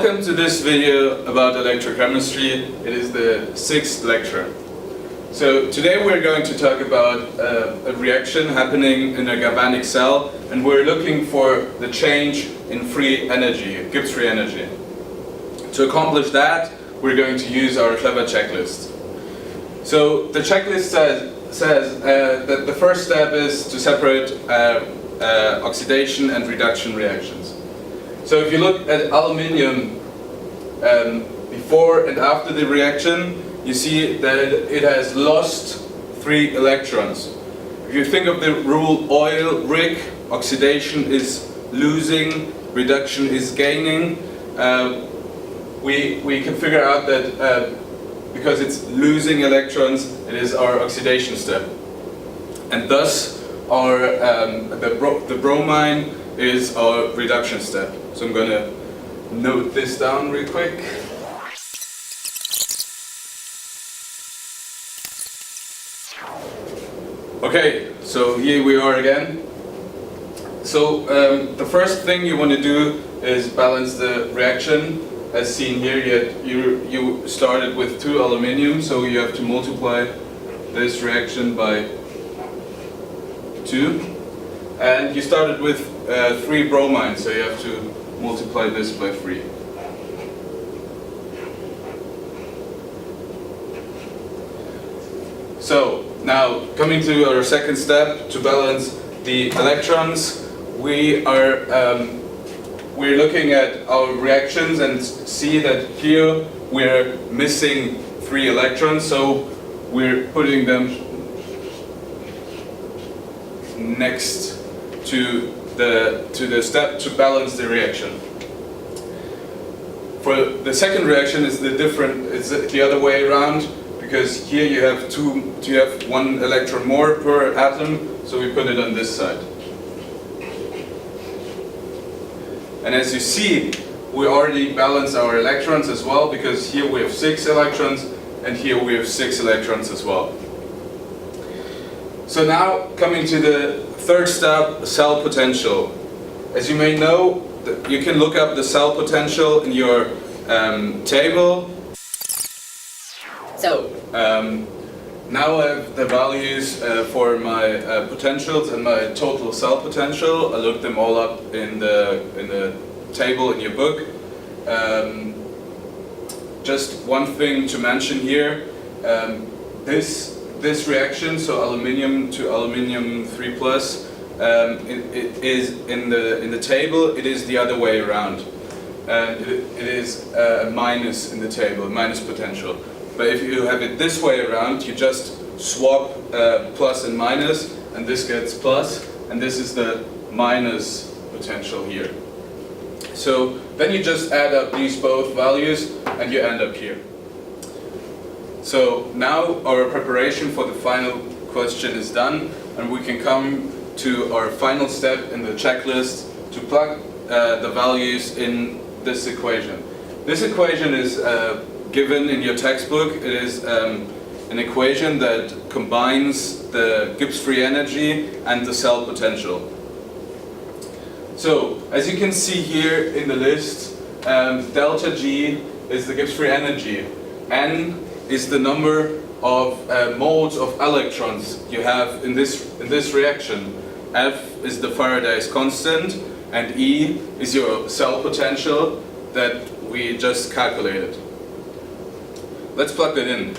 Welcome to this video about electrochemistry. It is the 6th lecture. So today we're going to talk about a reaction happening in a galvanic cell, and we're looking for the change in free energy, Gibbs free energy. To accomplish that, we're going to use our clever checklist. So the checklist says that the first step is to separate oxidation and reduction reactions. So if you look at aluminium before and after the reaction, you see that it has lost 3 electrons. If you think of the rule oil, Rig, oxidation is losing, reduction is gaining, we can figure out that because it's losing electrons, it is our oxidation step. And thus our the bromine is our reduction step. So I'm going to note this down real quick. Okay, so here we are again. So the first thing you want to do is balance the reaction. As seen here, you started with 2 aluminium, so you have to multiply this reaction by 2. And you started with 3 bromine, so you have to multiply this by 3. So now coming to our second step, to balance the electrons, we're looking at our reactions and see that here we're missing 3 electrons, so we're putting them next to the step to balance the reaction. For the second reaction it's the other way around, because here you have 1 electron more per atom, so we put it on this side. And as you see, we already balance our electrons as well, because here we have 6 electrons and here we have 6 electrons as well. So now coming to the third step, cell potential. As you may know, you can look up the cell potential in your table. So now I have the values for my potentials and my total cell potential. I looked them all up in the table in your book. Just one thing to mention here: this reaction, so aluminium to aluminium 3+, it is in the table. It is the other way around. It is a minus in the table, minus potential. But if you have it this way around, you just swap plus and minus, and this gets plus, and this is the minus potential here. So then you just add up these both values, and you end up here. So now our preparation for the final question is done, and we can come to our final step in the checklist to plug the values in this equation. This equation is given in your textbook. It is an equation that combines the Gibbs free energy and the cell potential. So as you can see here in the list, delta G is the Gibbs free energy. N is the number of moles of electrons you have in this reaction. F is the Faraday's constant, and E is your cell potential that we just calculated. Let's plug that in.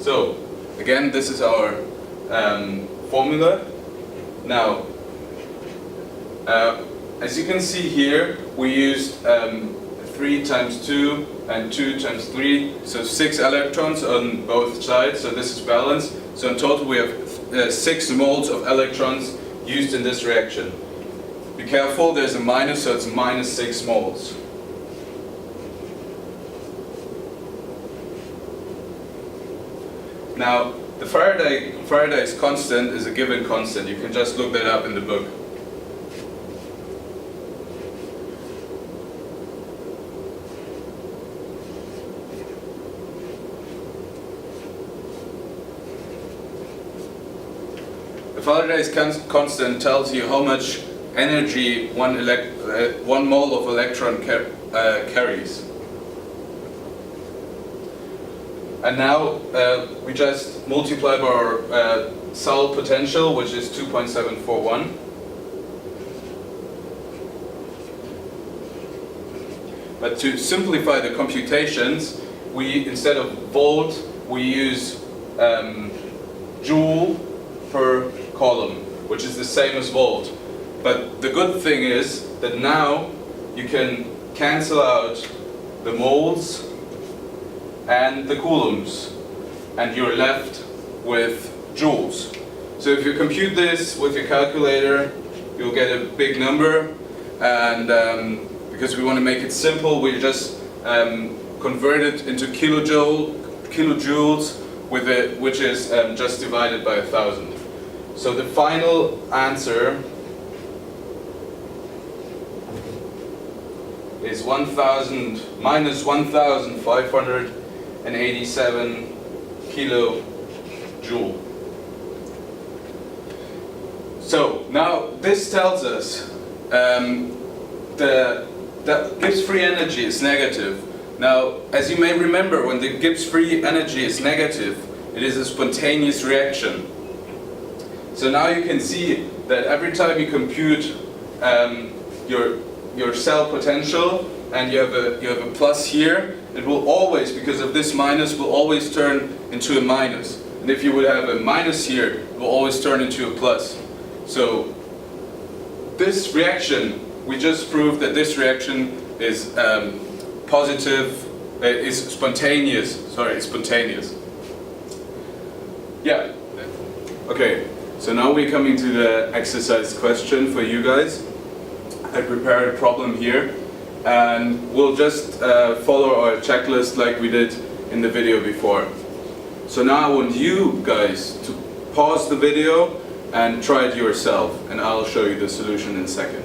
So again, this is our formula. Now, as you can see here, we used 3 times 2 and 2 times 3, so 6 electrons on both sides, so this is balanced. So in total we have 6 moles of electrons used in this reaction. Be careful, there's a minus, so it's minus 6 moles. Now, the Faraday's constant is a given constant. You can just look that up in the book. Faraday's constant tells you how much energy one mole of electron carries. And now we just multiply by our cell potential, which is 2.741. But to simplify the computations, we, instead of volt, we use joule per column, which is the same as volt. But the good thing is that now you can cancel out the moles and the coulombs, and you're left with joules. So if you compute this with your calculator, you'll get a big number, and because we want to make it simple, we just convert it into kilojoules, which is just divided by 1,000. So the final answer is minus 1,587 kilojoule. So now this tells us the Gibbs free energy is negative. Now, as you may remember, when the Gibbs free energy is negative, it is a spontaneous reaction. So now you can see that every time you compute your cell potential and you have a plus here, it will always, because of this minus, will always turn into a minus. And if you would have a minus here, it will always turn into a plus. So this reaction, we just proved that this reaction is positive, is spontaneous. Sorry, it's spontaneous. Yeah. Okay. So now we're coming to the exercise question for you guys. I prepared a problem here, and we'll just follow our checklist like we did in the video before. So now I want you guys to pause the video and try it yourself, and I'll show you the solution in a second.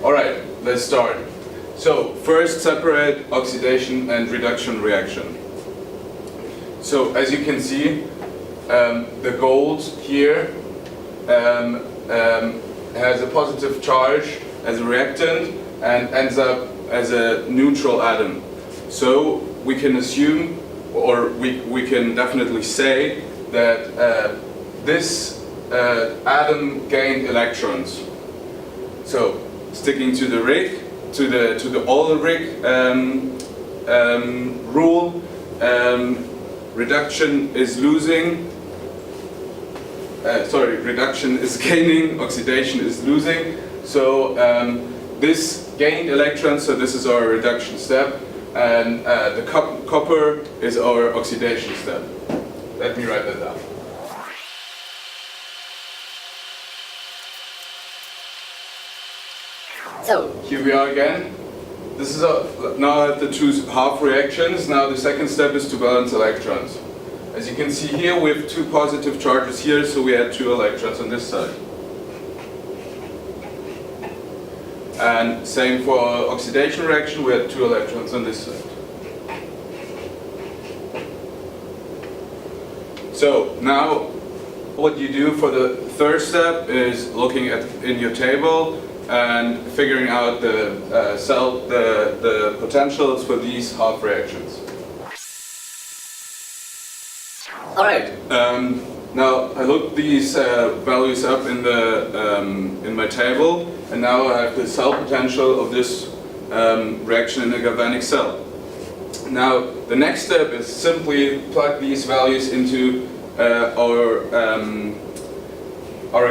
Alright, let's start. So first, separate oxidation and reduction reaction. So as you can see, the gold here has a positive charge as a reactant and ends up as a neutral atom. So we can assume, or we can definitely say that this atom gained electrons. So sticking to the rig, to the all rig rule, reduction is losing. Reduction is gaining, oxidation is losing. So this gained electrons, so this is our reduction step, and the copper is our oxidation step. Let me write that down. So here we are again. This is now I have the two half reactions. Now the second step is to balance electrons. As you can see here, we have two positive charges here, so we add 2 electrons on this side. And same for our oxidation reaction, we had 2 electrons on this side. So now what you do for the third step is looking in your table and figuring out the potentials for these half reactions. Alright, now I looked these values up in my table, and now I have the cell potential of this reaction in a galvanic cell. Now the next step is simply plug these values into our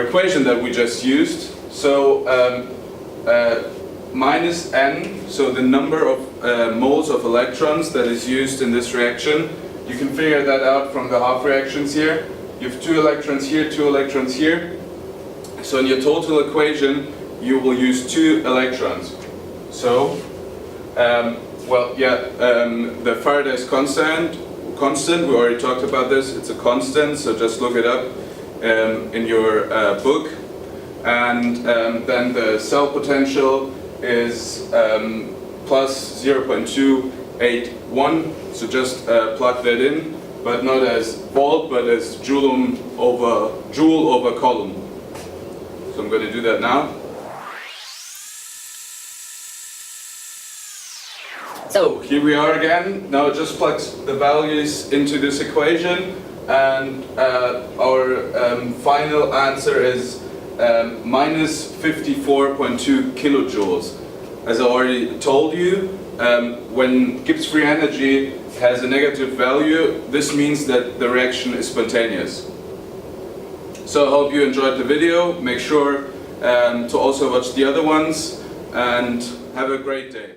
equation that we just used. So minus n, so the number of moles of electrons that is used in this reaction, you can figure that out from the half reactions here. You have 2 electrons here, 2 electrons here. So in your total equation, you will use 2 electrons. So, the Faraday's constant, we already talked about this, it's a constant, so just look it up in your book. And then the cell potential is plus 0.281, so just plug that in, but not as volt, but as joule over coulomb. So I'm going to do that now. So here we are again. Now it just plugs the values into this equation, and our final answer is minus 54.2 kilojoules. As I already told you, when Gibbs free energy has a negative value, this means that the reaction is spontaneous. So I hope you enjoyed the video. Make sure to also watch the other ones, and have a great day.